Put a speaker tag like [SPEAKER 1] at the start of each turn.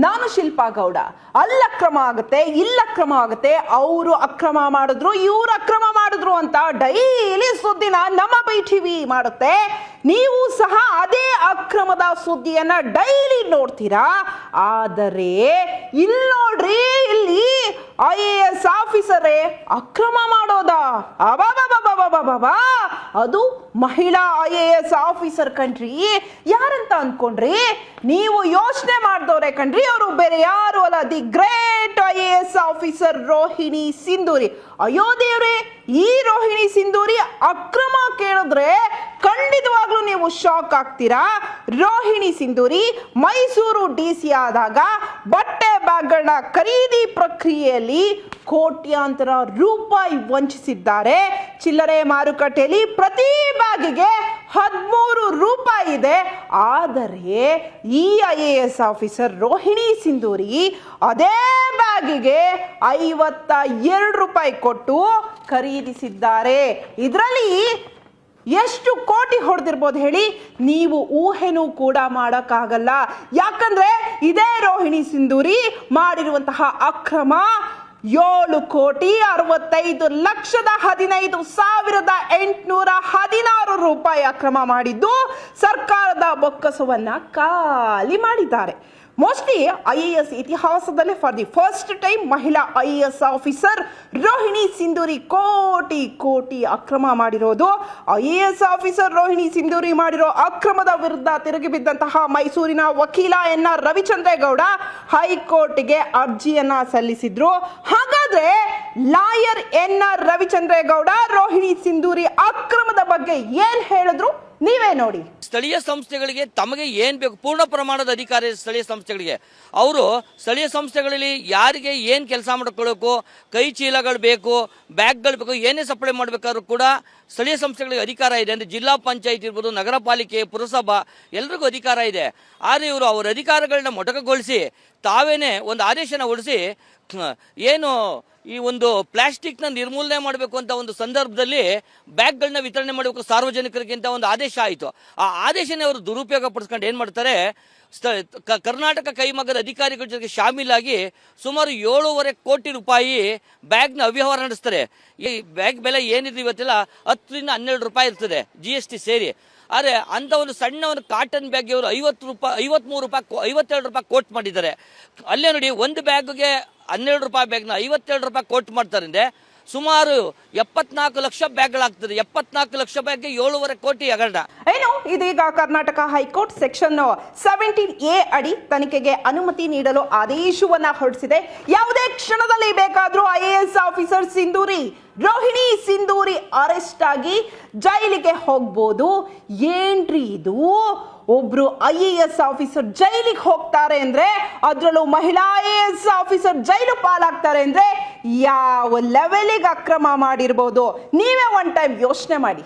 [SPEAKER 1] ನಾನು ಶಿಲ್ಪಾ ಗೌಡ. ಅಲ್ಲಿ ಅಕ್ರಮ ಆಗುತ್ತೆ, ಇಲ್ಲಿ ಅಕ್ರಮ ಆಗುತ್ತೆ, ಅವರು ಅಕ್ರಮ ಮಾಡಿದ್ರು, ಇವ್ರು ಅಕ್ರಮ ಮಾಡಿದ್ರು ಅಂತ ಡೈಲಿ ಸುದ್ದಿನ ನಮ್ಮ BTV ಮಾಡುತ್ತೆ. ನೀವು ಸಹ ಅದೇ ಅಕ್ರಮದ ಸುದ್ದಿಯನ್ನ ಡೈಲಿ ನೋಡ್ತೀರಾ. ಆದರೆ ಇಲ್ಲಿ ನೋಡ್ರಿ, ಇಲ್ಲಿ IAS ಆಫೀಸರೇ ಅಕ್ರಮ ಮಾಡೋದಾ? ಅಬಾಬಾಬಾಬಾಬಾಬಾ, ಅದು ಮಹಿಳಾ IAS ಆಫೀಸರ್ ಕಣ್ರಿ. ಯಾರಂತ ಅನ್ಕೊಂಡ್ರಿ ನೀವು? ಯೋಚನೆ ಮಾಡಿದವ್ರೆ ಕಣ್ರಿ. ಅವರು ಬೇರೆ ಯಾರು ಅಲ್ಲ, the great IAS officer Rohini Sindhuri. ಅಯ್ಯೋ ದೇವ್ರೆ, ಈ ರೋಹಿಣಿ ಸಿಂಧೂರಿ ಅಕ್ರಮ ಕೇಳಿದ್ರೆ ಖಂಡಿತವಾಗ್ಲೂ ನೀವು ಶಾಕ್ ಆಗ್ತೀರಾ. ರೋಹಿಣಿ ಸಿಂಧೂರಿ ಮೈಸೂರು DC ಆದಾಗ ಬಟ್ಟೆ ಬ್ಯಾಗ್ಗಳನ್ನ ಖರೀದಿ ಪ್ರಕ್ರಿಯೆಯಲ್ಲಿ ಕೋಟ್ಯಾಂತರ ರೂಪಾಯಿ ವಂಚಿಸಿದ್ದಾರೆ. ಚಿಲ್ಲರೆ ಮಾರುಕಟ್ಟೆಯಲ್ಲಿ ಪ್ರತಿ ಬ್ಯಾಗಿಗೆ 13 ರೂಪಾಯಿ ಇದೆ. ಆದರೆ ಈ IAS ಆಫೀಸರ್ ರೋಹಿಣಿ ಸಿಂಧೂರಿ ಅದೇ ಬ್ಯಾಗಿಗೆ 52 ರೂಪಾಯಿ ಕೊಟ್ಟು ಖರೀದಿಸಿದ್ದಾರೆ. ಇದರಲ್ಲಿ ಎಷ್ಟು ಕೋಟಿ ಹೊಡೆದಿರ್ಬೋದು ಹೇಳಿ? ನೀವು ಊಹೆನೂ ಕೂಡ ಮಾಡೋಕ್ಕಾಗಲ್ಲ. ಯಾಕಂದ್ರೆ ಇದೇ ರೋಹಿಣಿ ಸಿಂಧೂರಿ ಮಾಡಿರುವಂತಹ ಅಕ್ರಮ 7,65,15,816 ರೂಪಾಯಿ ಅಕ್ರಮ ಮಾಡಿದ್ದು ಸರ್ಕಾರದ ಬೊಕ್ಕಸವನ್ನ ಖಾಲಿ ಮಾಡಿದ್ದಾರೆ. ಮೋಸ್ಟ್ಲಿ IAS ಇತಿಹಾಸದಲ್ಲೇ ಫಾರ್ ದಿ ಫಸ್ಟ್ ಟೈಮ್ ಮಹಿಳಾ IAS ಆಫೀಸರ್ ರೋಹಿಣಿ ಸಿಂಧೂರಿ ಕೋಟಿ ಅಕ್ರಮ ಮಾಡಿರೋದು. IAS ಆಫೀಸರ್ ರೋಹಿಣಿ ಸಿಂಧೂರಿ ಮಾಡಿರೋ ಅಕ್ರಮದ ವಿರುದ್ಧ ತಿರುಗಿ ಬಿದ್ದಂತಹ ಮೈಸೂರಿನ ವಕೀಲ NR ರವಿಚಂದ್ರೇಗೌಡ ಹೈಕೋರ್ಟ್ಗೆ ಅರ್ಜಿಯನ್ನ ಸಲ್ಲಿಸಿದ್ರು. ಹಾಗಾದ್ರೆ ಲಾಯರ್ NR ರವಿಚಂದ್ರೇಗೌಡ ರೋಹಿಣಿ ಸಿಂಧೂರಿ ಅಕ್ರಮದ ಬಗ್ಗೆ ಏನ್ ಹೇಳಿದ್ರು ನೀವೇ ನೋಡಿ.
[SPEAKER 2] ಸ್ಥಳೀಯ ಸಂಸ್ಥೆಗಳಿಗೆ ತಮಗೆ ಏನ್ ಬೇಕು ಪೂರ್ಣ ಪ್ರಮಾಣದ ಅಧಿಕಾರ ಸ್ಥಳೀಯ ಸಂಸ್ಥೆಗಳಿಗೆ. ಅವರು ಸ್ಥಳೀಯ ಸಂಸ್ಥೆಗಳಲ್ಲಿ ಯಾರಿಗೆ ಏನ್ ಕೆಲಸ ಮಾಡ್ಕೊಳ್ಬೇಕು, ಕೈ ಚೀಲಗಳು ಬೇಕು, ಬ್ಯಾಗ್ಗಳು ಬೇಕು, ಏನೇ ಸಪ್ಲೈ ಮಾಡಬೇಕಾದ್ರೂ ಕೂಡ ಸ್ಥಳೀಯ ಸಂಸ್ಥೆಗಳಿಗೆ ಅಧಿಕಾರ ಇದೆ. ಅಂದ್ರೆ ಜಿಲ್ಲಾ ಪಂಚಾಯತ್ ಇರ್ಬೋದು, ನಗರ ಪಾಲಿಕೆ, ಪುರಸಭಾ ಎಲ್ರಿಗೂ ಅಧಿಕಾರ ಇದೆ. ಆದರೆ ಇವರು ಅವರ ಅಧಿಕಾರಗಳನ್ನ ಮೊಟಕುಗೊಳಿಸಿ ತಾವೇನೆ ಒಂದು ಆದೇಶನ ಹೊರಡಿಸಿ ಏನು ಈ ಒಂದು ಪ್ಲಾಸ್ಟಿಕ್ನ ನಿರ್ಮೂಲನೆ ಮಾಡಬೇಕು ಅಂತ ಒಂದು ಸಂದರ್ಭದಲ್ಲಿ ಬ್ಯಾಗ್ಗಳನ್ನ ವಿತರಣೆ ಮಾಡಬೇಕು ಸಾರ್ವಜನಿಕರಿಗೆ ಅಂತ ಒಂದು ಆದೇಶ ಆಯಿತು. ಆ ಆದೇಶನೇ ಅವರು ದುರುಪಯೋಗ ಪಡಿಸ್ಕೊಂಡು ಏನು ಮಾಡ್ತಾರೆ, ಕರ್ನಾಟಕ ಕೈಮಗ್ಗದ ಅಧಿಕಾರಿಗಳ ಜೊತೆಗೆ ಶಾಮೀಲಾಗಿ ಸುಮಾರು 7.5 ಕೋಟಿ ರೂಪಾಯಿ ಬ್ಯಾಗ್ನ ಅವ್ಯವಹಾರ ನಡೆಸ್ತಾರೆ. ಈ ಬ್ಯಾಗ್ ಬೆಲೆ ಏನಿದೆ ಇವತ್ತೆಲ್ಲ 10 ರಿಂದ 12 ರೂಪಾಯಿ ಇರ್ತದೆ, GST ಸೇರಿ. ಆದರೆ ಅಂತ ಒಂದು ಸಣ್ಣ ಒಂದು ಕಾಟನ್ ಬ್ಯಾಗ್ಗೆ ಅವರು 53 ರೂಪಾಯಿ 52 ರೂಪಾಯಿ ಕೋಟ್ ಮಾಡಿದ್ದಾರೆ. ಅಲ್ಲೇ ನೋಡಿ, ಒಂದು ಬ್ಯಾಗ್ಗೆ 12 ರೂಪಾಯಿ ಬ್ಯಾಗ್ನ 52 ರೂಪಾಯಿ ಕೋಟ್ ಮಾಡ್ತಾರೆ. ಅಂದರೆ ಸುಮಾರು 74 ಲಕ್ಷ ಬ್ಯಾಗ್ಗಳಾಗ್ತದೆ. 74 ಲಕ್ಷ ಬ್ಯಾಗ್ಗೆ 7.5 ಕೋಟಿ ಹಗರಣ.
[SPEAKER 1] ಏನು ಇದೀಗ ಕರ್ನಾಟಕ ಹೈಕೋರ್ಟ್ ಸೆಕ್ಷನ್ 17A ಅಡಿ ತನಿಖೆಗೆ ಅನುಮತಿ ನೀಡಲು ಆದೇಶವನ್ನ ಹೊರಡಿಸಿದೆ. ಯಾವುದೇ ಕ್ಷಣದಲ್ಲಿ ಬೇಕಾದ್ರೂ IAS officer Sindhuri Rohini Sindhuri arrest ಆಗಿ ಜೈಲಿಗೆ ಹೋಗ್ಬೋದು. ಏನ್ರಿ ಇದು? ಒಬ್ರು IAS ಆಫೀಸರ್ ಜೈಲಿಗೆ ಹೋಗ್ತಾರೆ ಅಂದ್ರೆ, ಅದರಲ್ಲೂ ಮಹಿಳಾ IAS ಆಫೀಸರ್ ಜೈಲು ಪಾಲಾಗ್ತಾರೆ ಅಂದ್ರೆ ಯಾವ ಲೆವೆಲಿಗೆ ಅಕ್ರಮ ಮಾಡಿರ್ಬೋದು? ನೀವೇ ಒನ್ ಟೈಮ್ ಯೋಚನೆ ಮಾಡಿ.